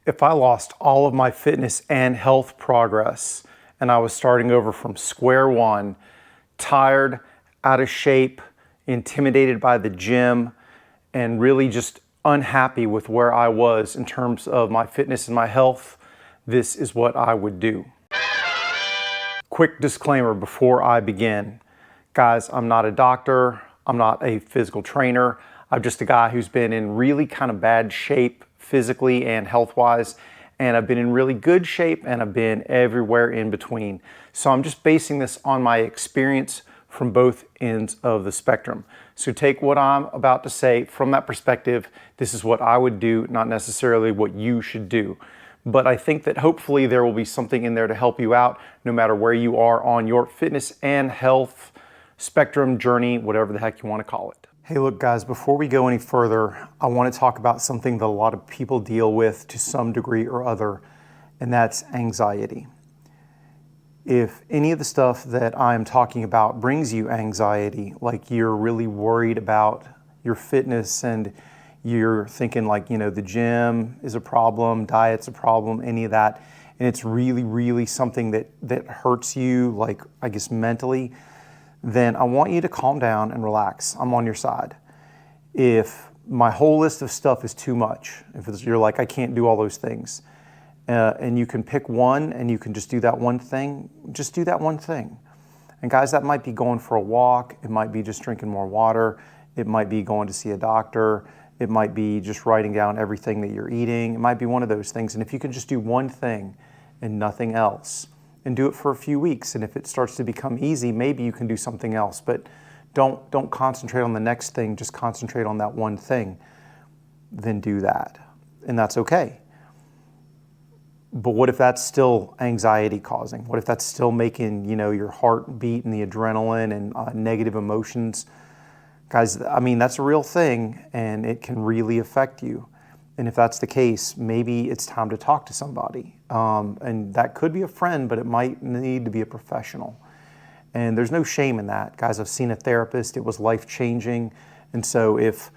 If I lost all of my fitness and health progress and I was starting over from square one, tired, out of shape, intimidated by the gym, and really just unhappy with where I was in terms of my fitness and my health, this is what I would do. Quick disclaimer before I begin. Guys, I'm not a doctor. I'm not a physical trainer. I'm just a guy who's been in really kind of bad shape physically and health-wise, and I've been in really good shape, and I've been everywhere in between. So I'm just basing this on my experience from both ends of the spectrum. So take what I'm about to say from that perspective. This is what I would do, not necessarily what you should do. But I think that hopefully there will be something in there to help you out no matter where you are on your fitness and health spectrum journey, whatever the heck you want to call it. Hey, look guys, before we go any further, I want to talk about something that a lot of people deal with to some degree or other, and that's anxiety. If any of the stuff that I'm talking about brings you anxiety, like you're really worried about your fitness and you're thinking like, the gym is a problem, diet's a problem, any of that, and it's really, really something that hurts you, like I guess mentally, then I want you to calm down and relax. I'm on your side. If my whole list of stuff is too much, if you're like, I can't do all those things, and you can pick one and you can just do that one thing, just do that one thing. And guys, that might be going for a walk. It might be just drinking more water. It might be going to see a doctor. It might be just writing down everything that you're eating. It might be one of those things. And if you can just do one thing and nothing else, and do it for a few weeks, and if it starts to become easy, maybe you can do something else, but don't concentrate on the next thing, just concentrate on that one thing, then do that, and that's okay. But what if that's still anxiety causing? What if that's still making your heart beat and the adrenaline and negative emotions? Guys, I mean, that's a real thing, and it can really affect you. And if that's the case, maybe it's time to talk to somebody. And that could be a friend, but it might need to be a professional. And there's no shame in that. Guys, I've seen a therapist. It was life-changing. And so if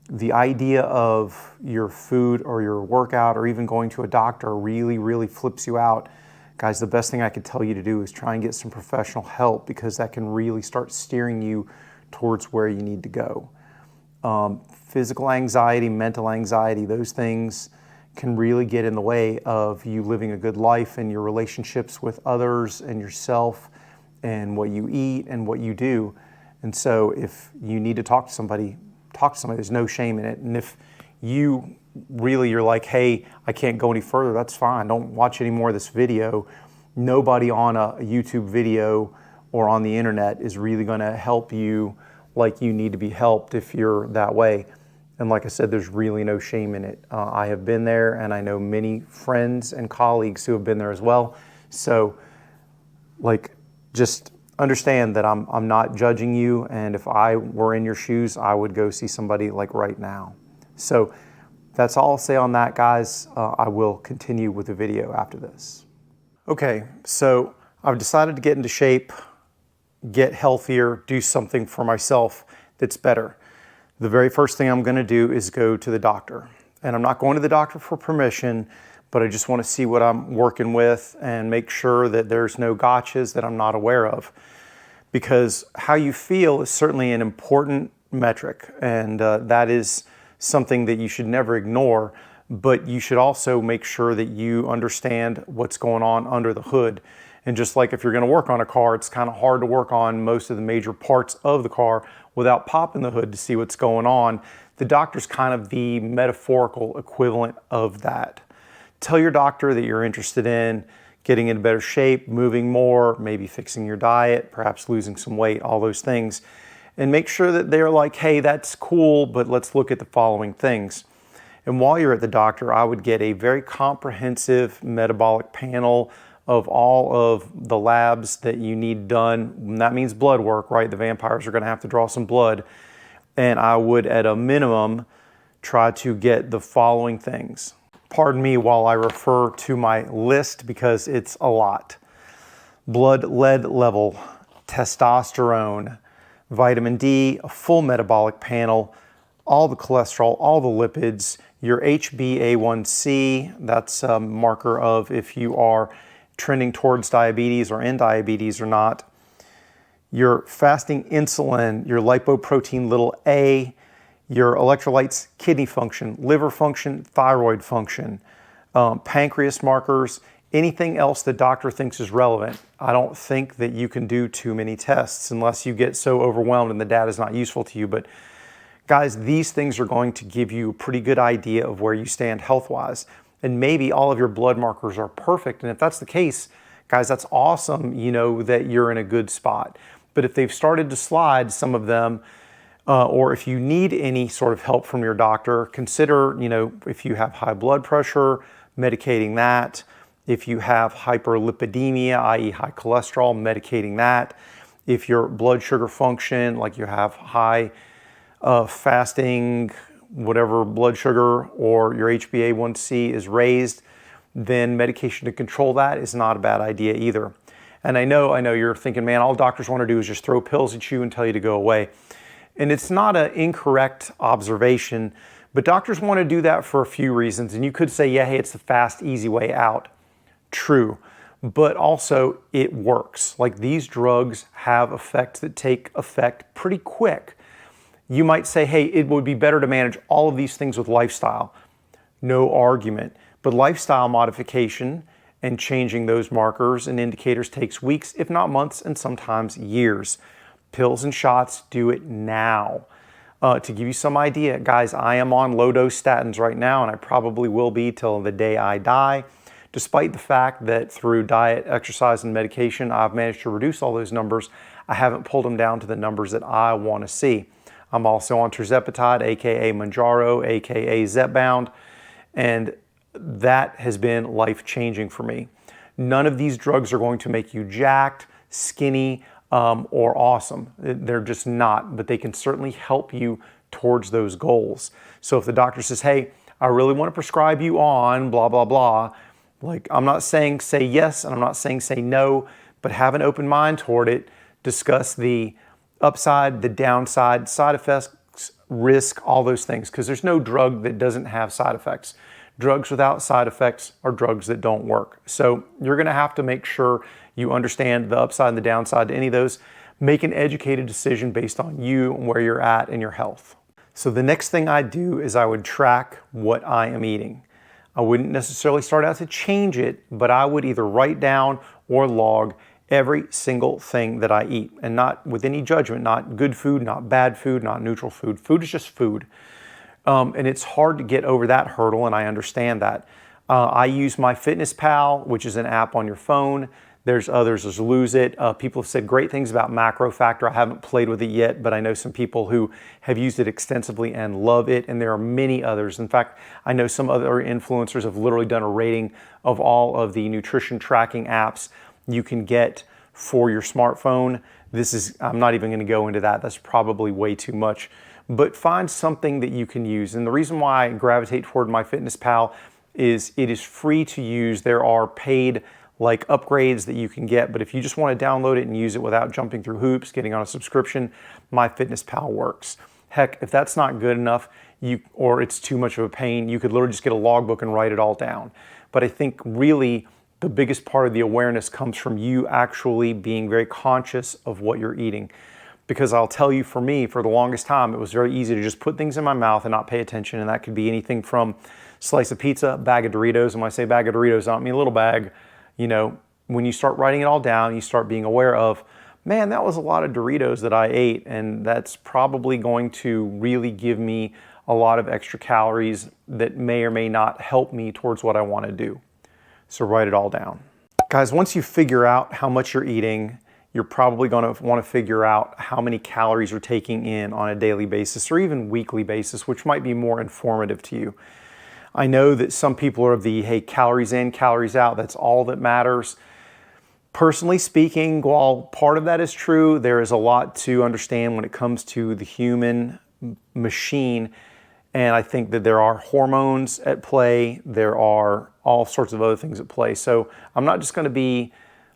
the idea of your food or your workout or even going to a doctor really, really flips you out, guys, the best thing I could tell you to do is try and get some professional help, because that can really start steering you towards where you need to go. Physical anxiety, mental anxiety, those things can really get in the way of you living a good life and your relationships with others and yourself and what you eat and what you do. And so if you need to talk to somebody, talk to somebody. There's no shame in it. And if you're like, hey, I can't go any further, that's fine. Don't watch any more of this video. Nobody on a YouTube video or on the internet is really going to help you like you need to be helped if you're that way. And like I said, there's really no shame in it. I have been there, and I know many friends and colleagues who have been there as well. So just understand that I'm not judging you, and if I were in your shoes, I would go see somebody like right now. So that's all I'll say on that, guys. I will continue with the video after this. Okay, so I've decided to get into shape, get healthier, do something for myself that's better. The very first thing I'm going to do is go to the doctor. And I'm not going to the doctor for permission, but I just want to see what I'm working with and make sure that there's no gotchas that I'm not aware of. Because how you feel is certainly an important metric, and that is something that you should never ignore, but you should also make sure that you understand what's going on under the hood. And just like if you're going to work on a car, it's kind of hard to work on most of the major parts of the car without popping the hood to see what's going on. The doctor's kind of the metaphorical equivalent of that. Tell your doctor that you're interested in getting in better shape, moving more, maybe fixing your diet, perhaps losing some weight, all those things. And make sure that they're like, hey, that's cool, but let's look at the following things. And while you're at the doctor, I would get a very comprehensive metabolic panel of all of the labs that you need done. And that means blood work, right? The vampires are going to have to draw some blood. And I would, at a minimum, try to get the following things. Pardon me while I refer to my list because it's a lot. Blood lead level, testosterone, vitamin D, a full metabolic panel, all the cholesterol, all the lipids, your HbA1c, that's a marker of if you are trending towards diabetes or in diabetes or not, your fasting insulin, your lipoprotein little a, your electrolytes, kidney function, liver function, thyroid function, pancreas markers, anything else the doctor thinks is relevant. I don't think that you can do too many tests unless you get so overwhelmed and the data is not useful to you. But guys, these things are going to give you a pretty good idea of where you stand health-wise. And maybe all of your blood markers are perfect. And if that's the case, guys, that's awesome, you know, that you're in a good spot. But if they've started to slide, some of them, or if you need any sort of help from your doctor, consider, you know, if you have high blood pressure, medicating that. If you have hyperlipidemia, i.e. high cholesterol, medicating that. If your blood sugar function, like you have high fasting, whatever blood sugar, or your HbA1c is raised, then medication to control that is not a bad idea either. And I know you're thinking, man, all doctors want to do is just throw pills at you and tell you to go away. And it's not an incorrect observation, but doctors want to do that for a few reasons. And you could say, yeah, hey, it's the fast, easy way out. True. But also it works. Like, these drugs have effects that take effect pretty quick. You might say, hey, it would be better to manage all of these things with lifestyle. No argument. But lifestyle modification and changing those markers and indicators takes weeks, if not months, and sometimes years. Pills and shots, do it now. To give you some idea, guys, I am on low-dose statins right now, and I probably will be till the day I die. Despite the fact that through diet, exercise, and medication, I've managed to reduce all those numbers, I haven't pulled them down to the numbers that I want to see. I'm also on tirzepatide, aka Mounjaro, aka Zepbound, and that has been life-changing for me. None of these drugs are going to make you jacked, skinny, or awesome. They're just not, but they can certainly help you towards those goals. So if the doctor says, hey, I really want to prescribe you on blah, blah, blah, like, I'm not saying say yes, and I'm not saying say no, but have an open mind toward it. Discuss the upside, the downside, side effects, risk, all those things, because there's no drug that doesn't have side effects. Drugs without side effects are drugs that don't work. So you're going to have to make sure you understand the upside and the downside to any of those. Make an educated decision based on you and where you're at in your health. So the next thing I do is I would track what I am eating. I wouldn't necessarily start out to change it, but I would either write down or log every single thing that I eat, and not with any judgment, not good food, not bad food, not neutral food. Food is just food. And it's hard to get over that hurdle, and I understand that. I use MyFitnessPal, which is an app on your phone. There's others, there's Lose It. People have said great things about Macro Factor. I haven't played with it yet, but I know some people who have used it extensively and love it, and there are many others. In fact, I know some other influencers have literally done a rating of all of the nutrition tracking apps you can get for your smartphone. I'm not even going to go into that. That's probably way too much. But find something that you can use. And the reason why I gravitate toward MyFitnessPal is it is free to use. There are paid like upgrades that you can get, but if you just want to download it and use it without jumping through hoops, getting on a subscription, MyFitnessPal works. Heck, if that's not good enough, or it's too much of a pain, you could literally just get a logbook and write it all down. But I think really the biggest part of the awareness comes from you actually being very conscious of what you're eating. Because I'll tell you, for me, for the longest time, it was very easy to just put things in my mouth and not pay attention. And that could be anything from slice of pizza, bag of Doritos. And when I say bag of Doritos, I don't mean a little bag. You know, when you start writing it all down, you start being aware of, man, that was a lot of Doritos that I ate. And that's probably going to really give me a lot of extra calories that may or may not help me towards what I want to do. So write it all down. Guys, once you figure out how much you're eating, you're probably going to want to figure out how many calories you're taking in on a daily basis or even weekly basis, which might be more informative to you. I know that some people are of the, hey, calories in, calories out, that's all that matters. Personally speaking, while part of that is true, there is a lot to understand when it comes to the human machine. And I think that there are hormones at play. There are all sorts of other things at play. So I'm not just going to be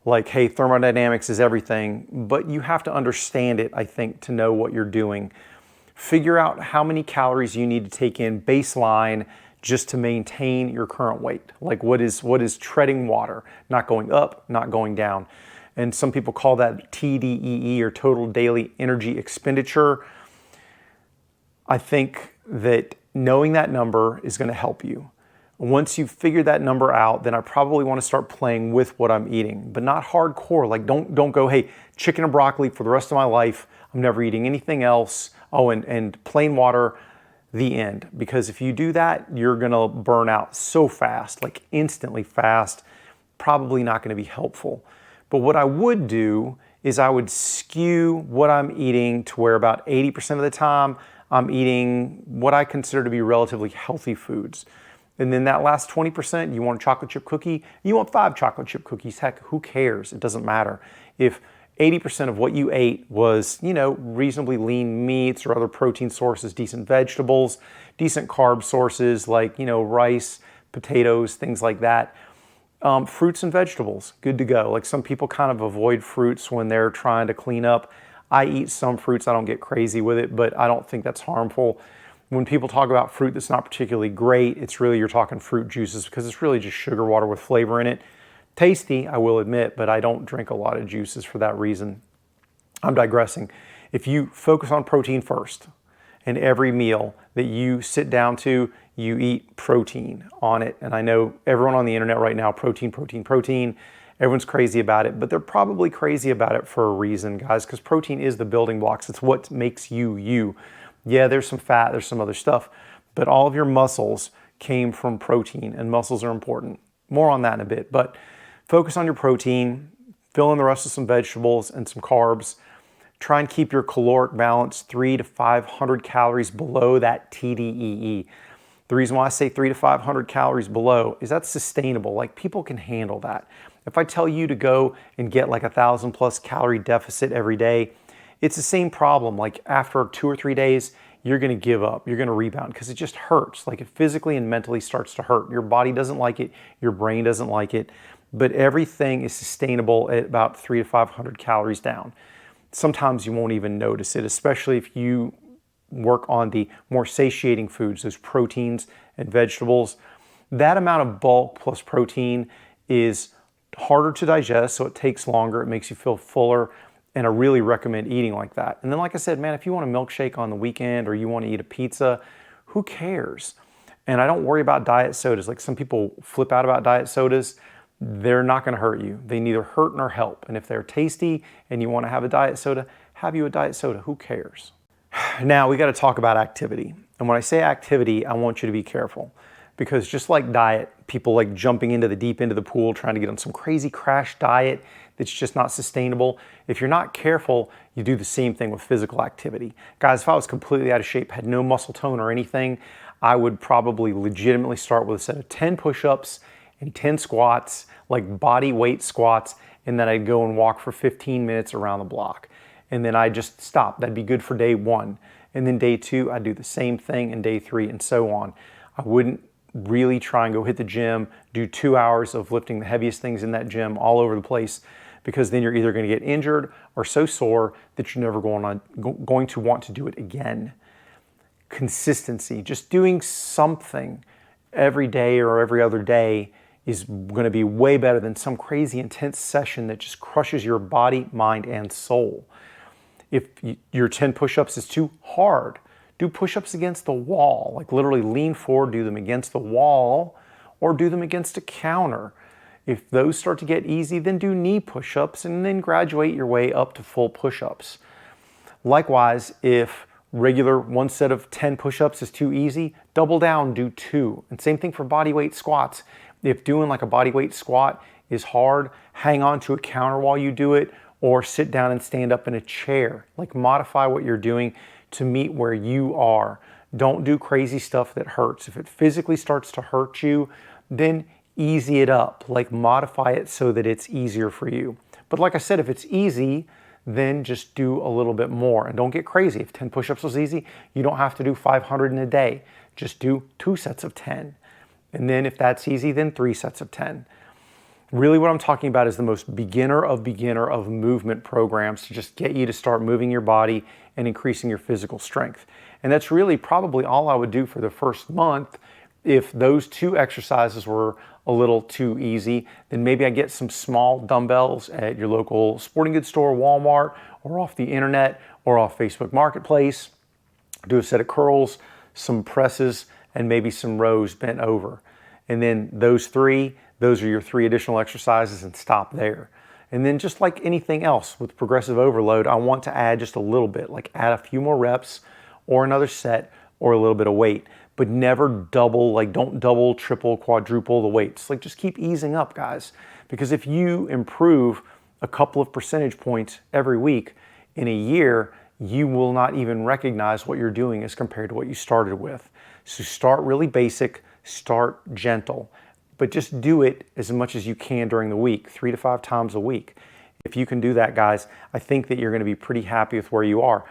like, hey, thermodynamics is everything, but you have to understand it, I think, to know what you're doing. Figure out how many calories you need to take in baseline just to maintain your current weight. Like what is treading water, not going up, not going down. And some people call that TDEE, or total daily energy expenditure. I think that knowing that number is going to help you. Once you've figured that number out, then I probably want to start playing with what I'm eating, but not hardcore. Like don't go, hey, chicken and broccoli for the rest of my life. I'm never eating anything else. Oh, and plain water, the end. Because if you do that, you're going to burn out so fast, like instantly fast, probably not going to be helpful. But what I would do is I would skew what I'm eating to where about 80% of the time I'm eating what I consider to be relatively healthy foods. And then that last 20%, you want a chocolate chip cookie, you want 5 chocolate chip cookies. Heck, who cares? It doesn't matter. If 80% of what you ate was, reasonably lean meats or other protein sources, decent vegetables, decent carb sources like, rice, potatoes, things like that. Fruits and vegetables, good to go. Like some people kind of avoid fruits when they're trying to clean up. I eat some fruits, I don't get crazy with it, but I don't think that's harmful. When people talk about fruit that's not particularly great, it's really, you're talking fruit juices because it's really just sugar water with flavor in it. Tasty, I will admit, but I don't drink a lot of juices for that reason. I'm digressing. If you focus on protein first, and every meal that you sit down to, you eat protein on it. And I know everyone on the internet right now, protein. Everyone's crazy about it, but they're probably crazy about it for a reason, guys, because protein is the building blocks. It's what makes you, you. Yeah, there's some fat, there's some other stuff, but all of your muscles came from protein, and muscles are important. More on that in a bit, but focus on your protein, fill in the rest with some vegetables and some carbs. Try and keep your caloric balance 300 to 500 calories below that TDEE. The reason why I say 300 to 500 calories below is that's sustainable. Like people can handle that. If I tell you to go and get like 1,000+ calorie deficit every day, it's the same problem. Like after 2 or 3 days, you're going to give up. You're going to rebound because it just hurts. Like it physically and mentally starts to hurt. Your body doesn't like it. Your brain doesn't like it. But everything is sustainable at about 300 to 500 calories down. Sometimes you won't even notice it, especially if you work on the more satiating foods, those proteins and vegetables. That amount of bulk plus protein is harder to digest, so it takes longer. It makes you feel fuller, and I really recommend eating like that. And then, like I said, man, if you want a milkshake on the weekend or you want to eat a pizza, who cares? And I don't worry about diet sodas. Like some people flip out about diet sodas. They're not going to hurt you. They neither hurt nor help. And if they're tasty and you want to have a diet soda, have you a diet soda. Who cares? Now we got to talk about activity. And when I say activity, I want you to be careful, because just like diet, people like jumping into the deep end of the pool, trying to get on some crazy crash diet that's just not sustainable. If you're not careful, you do the same thing with physical activity. Guys, if I was completely out of shape, had no muscle tone or anything, I would probably legitimately start with a set of 10 push-ups and 10 squats, like body weight squats, and then I'd go and walk for 15 minutes around the block. And then I'd just stop. That'd be good for day 1. And then day 2, I'd do the same thing, and day 3, and so on. I wouldn't really try and go hit the gym, do 2 hours of lifting the heaviest things in that gym all over the place, because then you're either going to get injured or so sore that you're never going to want to do it again. Consistency, just doing something every day or every other day is going to be way better than some crazy intense session that just crushes your body, mind, and soul. If your 10 push-ups is too hard, do push-ups against the wall, like literally lean forward, do them against the wall, or do them against a counter. If those start to get easy, then do knee push-ups and then graduate your way up to full push-ups. Likewise, if regular one set of 10 push-ups is too easy, double down, do 2. And same thing for body weight squats. If doing like a body weight squat is hard, hang on to a counter while you do it, or sit down and stand up in a chair. Like modify what you're doing to meet where you are. Don't do crazy stuff that hurts. If it physically starts to hurt you, then easy it up. Like modify it so that it's easier for you. But like I said, if it's easy, then just do a little bit more. And don't get crazy. If 10 push-ups was easy, you don't have to do 500 in a day. Just do 2 sets of 10. And then if that's easy, then 3 sets of 10. Really what I'm talking about is the most beginner of movement programs to just get you to start moving your body and increasing your physical strength. And that's really probably all I would do for the first month. If those 2 exercises were a little too easy, then maybe I get some small dumbbells at your local sporting goods store, Walmart, or off the internet, or off Facebook Marketplace. Do a set of curls, some presses, and maybe some rows bent over. And then those are your 3 additional exercises, and stop there. And then just like anything else with progressive overload, I want to add just a little bit, like add a few more reps or another set or a little bit of weight, but never double, like don't double, triple, quadruple the weights. Like just keep easing up, guys. Because if you improve a couple of percentage points every week in a year, you will not even recognize what you're doing as compared to what you started with. So start really basic, start gentle, but just do it as much as you can during the week, 3 to 5 times a week. If you can do that, guys, I think that you're going to be pretty happy with where you are.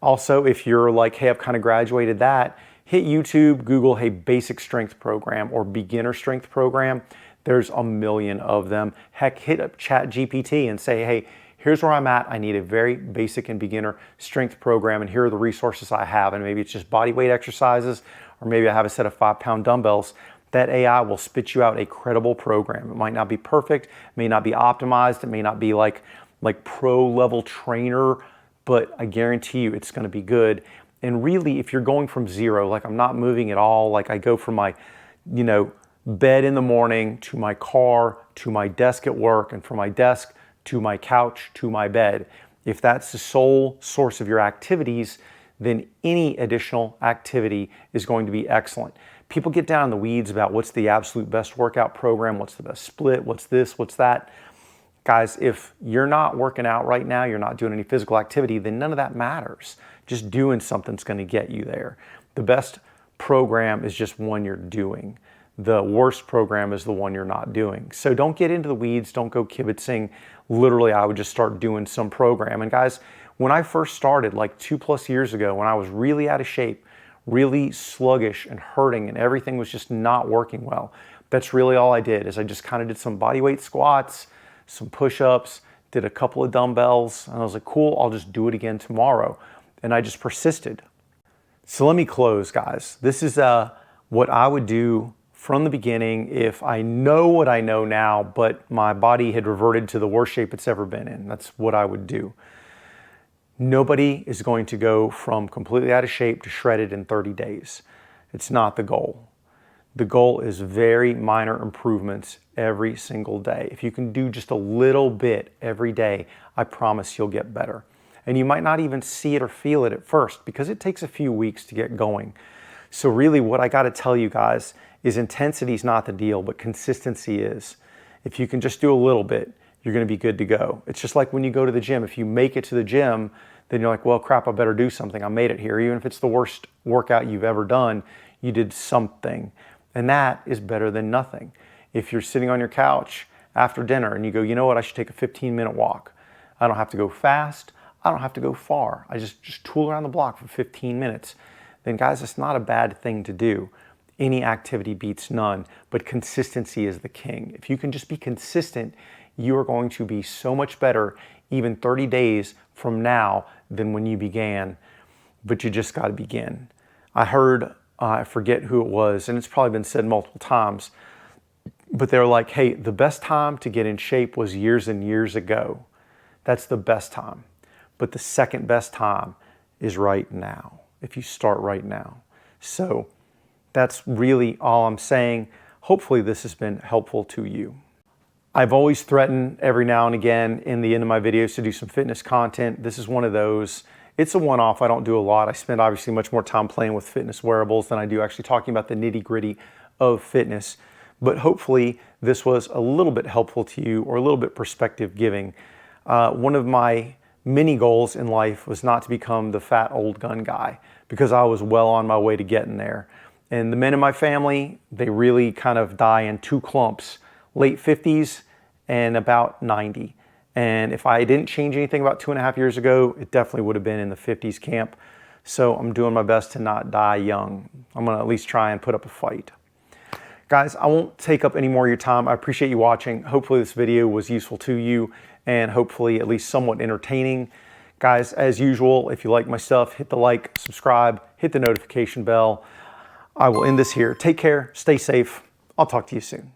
Also, if you're like, hey, I've kind of graduated that, hit YouTube, Google, hey, basic strength program or beginner strength program. There's a million of them. Heck, hit up ChatGPT and say, hey, here's where I'm at. I need a very basic and beginner strength program, and here are the resources I have. And maybe it's just body weight exercises, or maybe I have a set of 5-pound dumbbells. That AI will spit you out a credible program. It might not be perfect, may not be optimized, it may not be like pro level trainer, but I guarantee you it's going to be good. And really, if you're going from zero, like I'm not moving at all, like I go from my, bed in the morning to my car to my desk at work, and from my desk to my couch to my bed. If that's the sole source of your activities, then any additional activity is going to be excellent. People get down in the weeds about what's the absolute best workout program, what's the best split, what's this, what's that. Guys, if you're not working out right now, you're not doing any physical activity, then none of that matters. Just doing something's going to get you there. The best program is just one you're doing. The worst program is the one you're not doing. So don't get into the weeds. Don't go kibitzing. Literally, I would just start doing some program. And guys, when I first started like 2+ years ago, when I was really out of shape, really sluggish and hurting, and everything was just not working well, that's really all I did. Is I just kind of did some body weight squats, some push-ups, did a couple of dumbbells, and I was like, cool, I'll just do it again tomorrow. And I just persisted. So let me close, guys. This is what I would do from the beginning if I know what I know now, but my body had reverted to the worst shape it's ever been in. That's what I would do. Nobody is going to go from completely out of shape to shredded in 30 days. It's not the goal. The goal is very minor improvements every single day. If you can do just a little bit every day, I promise you'll get better. And you might not even see it or feel it at first because it takes a few weeks to get going. So really what I got to tell you guys is intensity is not the deal, but consistency is. If you can just do a little bit, you're going to be good to go. It's just like when you go to the gym. If you make it to the gym, then you're like, well, crap, I better do something. I made it here. Even if it's the worst workout you've ever done, you did something. And that is better than nothing. If you're sitting on your couch after dinner and you go, you know what, I should take a 15-minute walk. I don't have to go fast. I don't have to go far. I just tool around the block for 15 minutes. Then guys, it's not a bad thing to do. Any activity beats none, but consistency is the king. If you can just be consistent, you are going to be so much better even 30 days from now than when you began, but you just got to begin. I heard, I forget who it was, and it's probably been said multiple times, but they're like, hey, the best time to get in shape was years and years ago. That's the best time. But the second best time is right now, if you start right now. So that's really all I'm saying. Hopefully this has been helpful to you. I've always threatened every now and again in the end of my videos to do some fitness content. This is one of those. It's a one-off. I don't do a lot. I spend obviously much more time playing with fitness wearables than I do actually talking about the nitty-gritty of fitness. But hopefully this was a little bit helpful to you or a little bit perspective giving. One of my many goals in life was not to become the fat old gun guy because I was well on my way to getting there. And the men in my family, they really kind of die in 2 clumps, late 50s and about 90. And if I didn't change anything about 2.5 years ago, it definitely would have been in the 50s camp. So I'm doing my best to not die young. I'm gonna at least try and put up a fight. Guys, I won't take up any more of your time. I appreciate you watching. Hopefully this video was useful to you and hopefully at least somewhat entertaining. Guys, as usual, if you like my stuff, hit the like, subscribe, hit the notification bell. I will end this here. Take care, stay safe. I'll talk to you soon.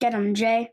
Get 'em, Jay.